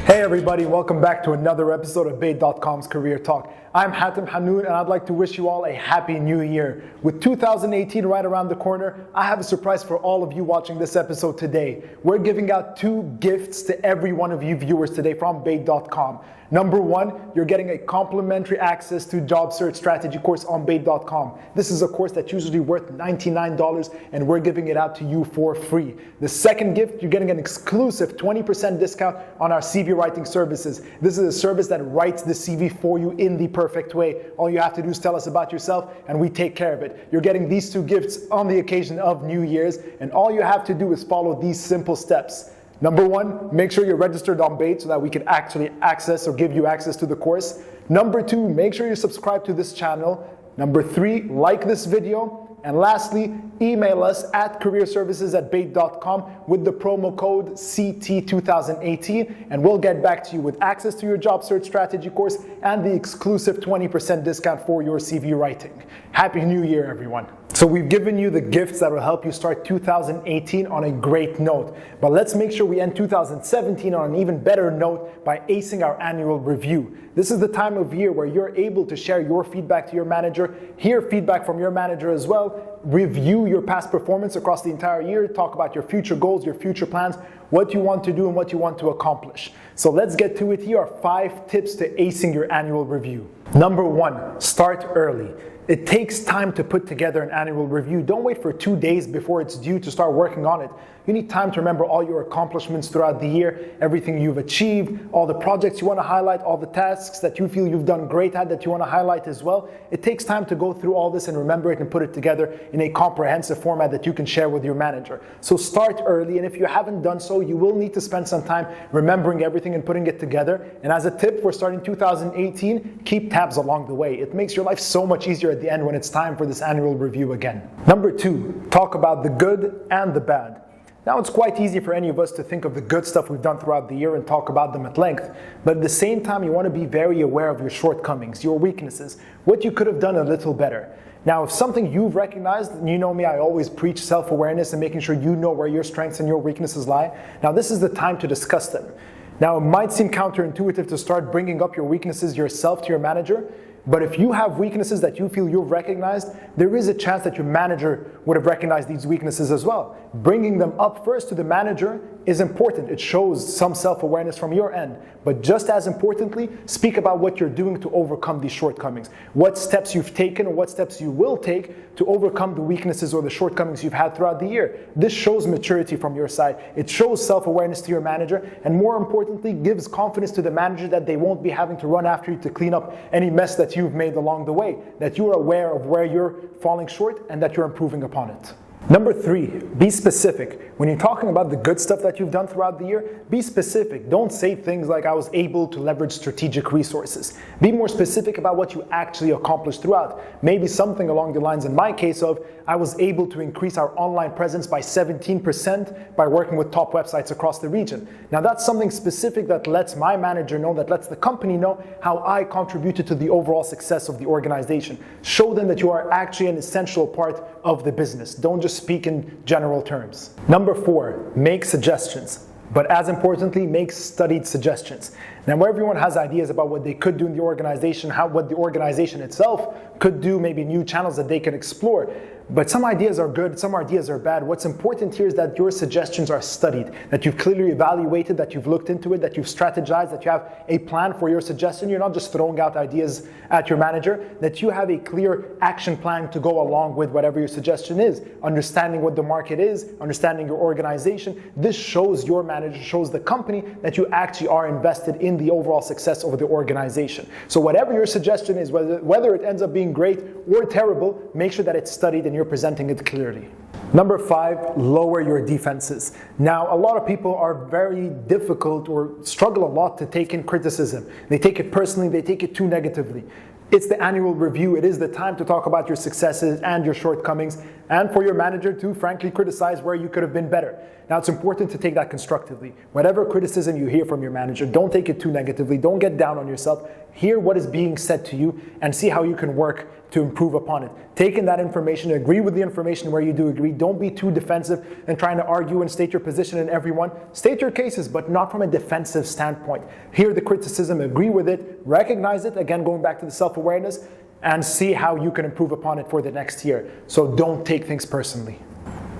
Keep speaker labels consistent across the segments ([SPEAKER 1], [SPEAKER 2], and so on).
[SPEAKER 1] Hey everybody, welcome back to another episode of Bayt.com's Career Talk. I'm Hatem, HANNOUN, and I'd like to wish you all a happy new year. With 2018 right around the corner, I have a surprise for all of you watching this episode today. We're giving out 2 gifts to every one of you viewers today from Bayt.com. Number 1, you're getting a complimentary access to job search strategy course on Bayt.com. This is a course that's usually worth $99 and we're giving it out to you for free. The second gift, you're getting an exclusive 20% discount on our CV writing services. This is a service that writes the CV for you in the perfect way. All you have to do is tell us about yourself and we take care of it. You're getting these 2 gifts on the occasion of New Year's, and all you have to do is follow these simple steps. Number 1, make sure you're registered on Bayt so that we can actually access or give you access to the course. Number 2, make sure you subscribe to this channel. Number 3, like this video. And lastly, email us at careerservices@bayt.com with the promo code CT2018 and we'll get back to you with access to your job search strategy course and the exclusive 20% discount for your CV writing. Happy New Year, everyone. So we've given you the gifts that will help you start 2018 on a great note. But let's make sure we end 2017 on an even better note by acing our annual review. This is the time of year where you're able to share your feedback to your manager, hear feedback from your manager as well, review your past performance across the entire year, talk about your future goals, your future plans, what you want to do and what you want to accomplish. So let's get to it. Here are 5 tips to acing your annual review. Number 1, start early. It takes time to put together an annual review. Don't wait for 2 days before it's due to start working on it. You need time to remember all your accomplishments throughout the year, everything you've achieved, all the projects you want to highlight, all the tasks that you feel you've done great at that you want to highlight as well. It takes time to go through all this and remember it and put it together in a comprehensive format that you can share with your manager. So start early, and if you haven't done so, you will need to spend some time remembering everything and putting it together. And as a tip for starting 2018, keep tabs along the way. It makes your life so much easier at the end when it's time for this annual review again. Number 2, talk about the good and the bad. Now, it's quite easy for any of us to think of the good stuff we've done throughout the year and talk about them at length, but at the same time, you want to be very aware of your shortcomings, your weaknesses, what you could have done a little better. Now, if something you've recognized, and you know me, I always preach self-awareness and making sure you know where your strengths and your weaknesses lie. Now, this is the time to discuss them. Now, it might seem counterintuitive to start bringing up your weaknesses yourself to your manager, but if you have weaknesses that you feel you've recognized, there is a chance that your manager would have recognized these weaknesses as well. Bringing them up first to the manager is important. It shows some self-awareness from your end. But just as importantly, speak about what you're doing to overcome these shortcomings. What steps you've taken or what steps you will take to overcome the weaknesses or the shortcomings you've had throughout the year. This shows maturity from your side. It shows self-awareness to your manager, and more importantly, gives confidence to the manager that they won't be having to run after you to clean up any mess that you've made along the way, that you're aware of where you're falling short and that you're improving upon it. Number 3, be specific. When you're talking about the good stuff that you've done throughout the year, be specific. Don't say things like, I was able to leverage strategic resources. Be more specific about what you actually accomplished throughout. Maybe something along the lines, in my case, of, I was able to increase our online presence by 17% by working with top websites across the region. Now, that's something specific that lets my manager know, that lets the company know how I contributed to the overall success of the organization. Show them that you are actually an essential part of the business. Don't just speak in general terms. Number 4, make suggestions. But as importantly, make studied suggestions. Now, everyone has ideas about what they could do in the organization, what the organization itself could do, maybe new channels that they can explore. But some ideas are good, some ideas are bad. What's important here is that your suggestions are studied, that you've clearly evaluated, that you've looked into it, that you've strategized, that you have a plan for your suggestion. You're not just throwing out ideas at your manager, that you have a clear action plan to go along with whatever your suggestion is. Understanding what the market is, understanding your organization. This shows your manager, shows the company that you actually are invested in the overall success of the organization. So whatever your suggestion is, whether it ends up being great or terrible, make sure that it's studied and you're presenting it clearly. Number 5, lower your defenses. Now, a lot of people are very difficult or struggle a lot to take in criticism. They take it personally, they take it too negatively. It's the annual review. It is the time to talk about your successes and your shortcomings. and for your manager to frankly criticize where you could have been better. Now, it's important to take that constructively. Whatever criticism you hear from your manager, don't take it too negatively. Don't get down on yourself. Hear what is being said to you and see how you can work to improve upon it. Take in that information, agree with the information where you do agree. Don't be too defensive and trying to argue and state your position in everyone. State your cases, but not from a defensive standpoint. Hear the criticism, agree with it, recognize it, again going back to the self-awareness, and see how you can improve upon it for the next year. So don't take things personally.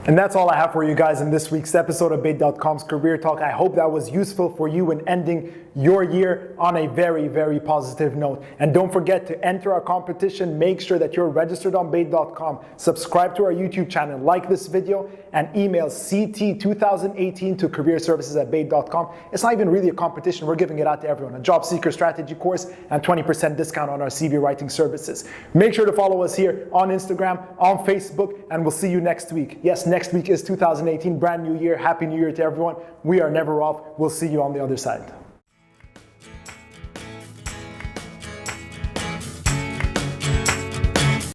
[SPEAKER 1] And that's all I have for you guys in this week's episode of Bayt.com's Career Talk. I hope that was useful for you in ending your year on a very, very positive note. And don't forget to enter our competition. Make sure that you're registered on Bayt.com. Subscribe to our YouTube channel, like this video, and email CT2018 to careerservices@Bayt.com. It's not even really a competition. We're giving it out to everyone. A job seeker strategy course and 20% discount on our CV writing services. Make sure to follow us here on Instagram, on Facebook, and we'll see you next week. Yes, next week is 2018, brand new year. Happy New Year to everyone. We are never off. We'll see you on the other side.